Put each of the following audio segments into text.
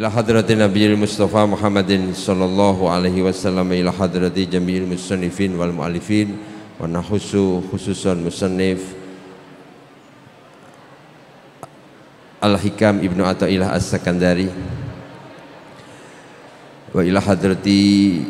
ila hadratin nabiyil mustafa Muhammadin sallallahu alaihi wasallam, ila hadrati jami'il musannifin wal mu'allifin wa khususan musannif Al-Hikam Ibnu Athaillah As-Sakandari, wa ila hadrati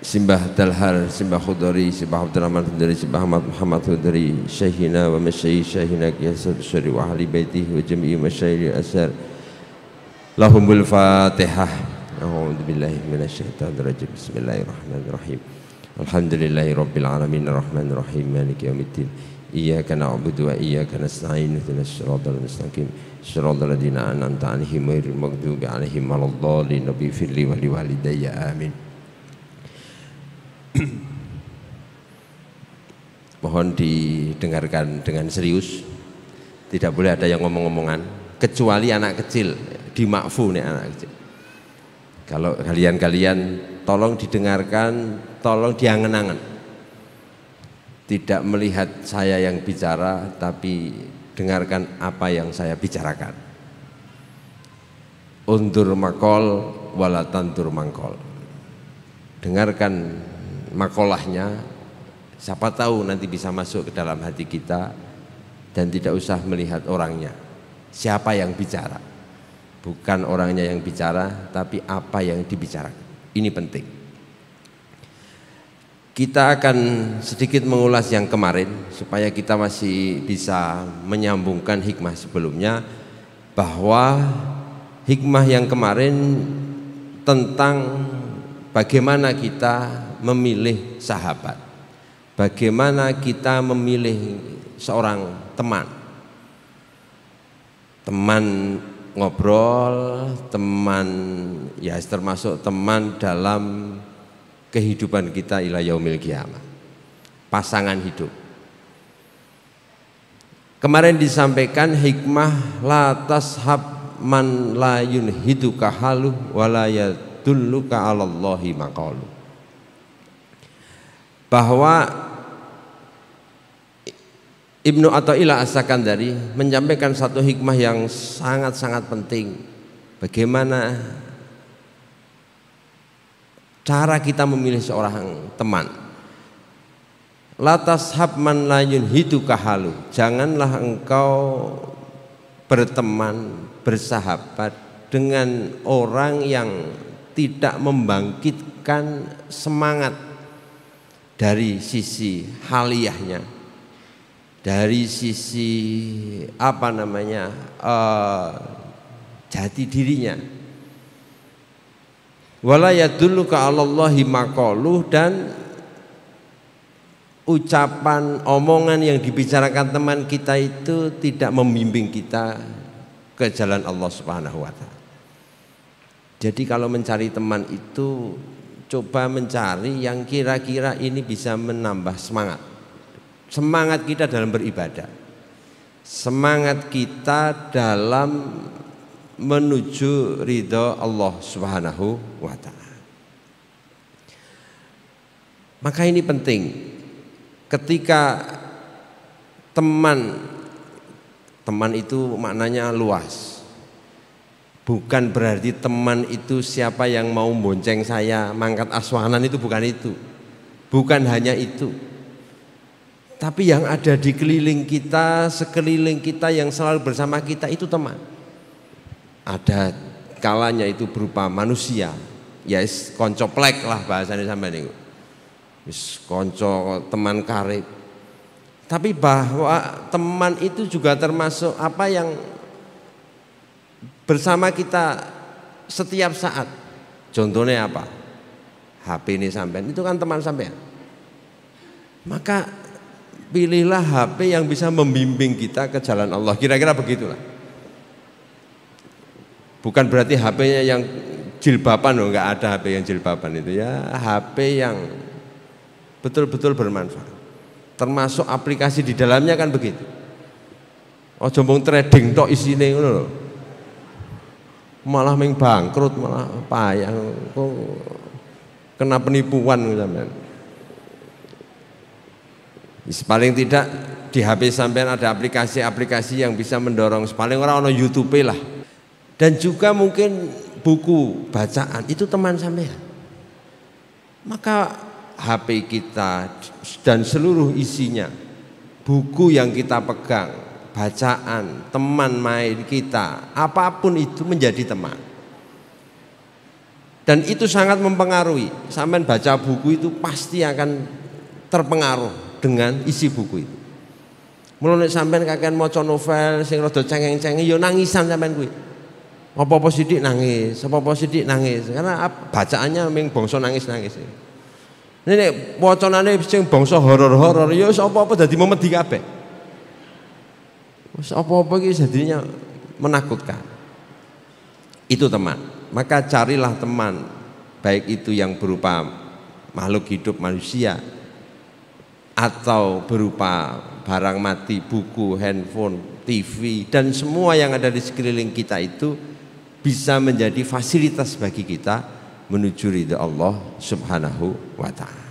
Simbah Dalhar, Simbah Khudari, Simbah Abdurrahman Khudari, Simbah Ahmad Muhammad Khudari, Syekhina wa Masyayikh Syekhina Qiyasat Syari wa ahli baitihi wa jami'i masyayikh al-asar. Lahumul Fatihah. A'udzu billahi minasyaitonir rajim. Bismillahirrahmanirrahim. Alhamdulillahi rabbil alamin arrahmanir rahim maliki yaumiddin. Iyyaka na'budu wa iyyaka nasta'in ihdinas siratal mustaqim. Siratal ladzina an'amta 'alaihim ghairil maghdubi 'alaihim waladdallin. Rabbi firli wa liwalidayya amin. Mohon didengarkan dengan serius, tidak boleh ada yang ngomong-ngomongan kecuali anak kecil, dimakfu nih anak kecil. Kalau kalian tolong didengarkan, tolong diangen-angen, tidak melihat saya yang bicara tapi dengarkan apa yang saya bicarakan. Undur makol walatantur mangkol, dengarkan makolahnya, siapa tahu nanti bisa masuk ke dalam hati kita dan tidak usah melihat orangnya, siapa yang bicara, bukan orangnya yang bicara tapi apa yang dibicarakan. Ini penting. Kita akan sedikit mengulas yang kemarin supaya kita masih bisa menyambungkan hikmah sebelumnya, bahwa hikmah yang kemarin tentang bagaimana kita memilih sahabat, bagaimana kita memilih seorang teman ngobrol, teman ya termasuk teman dalam kehidupan kita ila yaumil qiyamah, pasangan hidup. Kemarin disampaikan hikmah la tashab man la yunhiduka halu wa la yadulluka 'alallahi maqalu, bahwa Ibnu Athaillah As-Sakandari menyampaikan satu hikmah yang sangat-sangat penting, bagaimana cara kita memilih seorang teman. La tashab man la yunhiduka halu, janganlah engkau berteman, bersahabat dengan orang yang tidak membangkitkan semangat dari sisi haliyahnya, dari sisi jati dirinya. Wala yadulluka 'alallahi maqaluh, dan ucapan omongan yang dibicarakan teman kita itu tidak membimbing kita ke jalan Allah Subhanahu wa taala. Jadi kalau mencari teman itu coba mencari yang kira-kira ini bisa menambah semangat kita dalam beribadah, semangat kita dalam menuju ridha Allah Subhanahu wa taala. Maka ini penting ketika teman itu maknanya luas. Bukan berarti teman itu siapa yang mau bonceng saya, mangkat aswanan, itu bukan itu. Bukan hanya itu. Tapi yang ada di keliling kita, sekeliling kita, yang selalu bersama kita itu teman. Ada kalanya itu berupa manusia. Ya konco plek lah bahasanya sampai niku. Wis konco teman karib. Tapi bahwa teman itu juga termasuk apa yang bersama kita setiap saat. Contohnya apa? HP ini sampean, itu kan teman sampean. Maka pilihlah HP yang bisa membimbing kita ke jalan Allah. Kira-kira begitulah. Bukan berarti HP-nya yang jilbaban, loh, enggak ada HP yang jilbaban itu ya. HP yang betul-betul bermanfaat. Termasuk aplikasi di dalamnya kan begitu. Oh jombong trading tok isine ngono lho. Malah meng bangkrut, malah payah, kok kena penipuan sampean. Paling tidak di HP sampean ada aplikasi-aplikasi yang bisa mendorong, paling orang YouTube lah. Dan juga mungkin buku bacaan itu teman sampean. Maka HP kita dan seluruh isinya, buku yang kita pegang, bacaan, teman main kita, apapun itu menjadi teman. Dan itu sangat mempengaruhi. Sampean baca buku itu pasti akan terpengaruh dengan isi buku itu. Mulane sampean kakean maca novel sing rada cengeng-cengeng ya nangisan sampean kuwi. Apa-apa sithik nangis, apa-apa sithik nangis. Karena bacaannya ming bangsa nangis-nangis. Nek wacanane sing bangsa horor-horor ya wis apa-apa dadi memedi kabeh. Wis apa-apa iki jadinya menakutkan. Itu teman. Maka carilah teman, baik itu yang berupa makhluk hidup manusia atau berupa barang mati, buku, handphone, TV, dan semua yang ada di sekeliling kita itu bisa menjadi fasilitas bagi kita menuju ridha Allah Subhanahu wa ta'ala.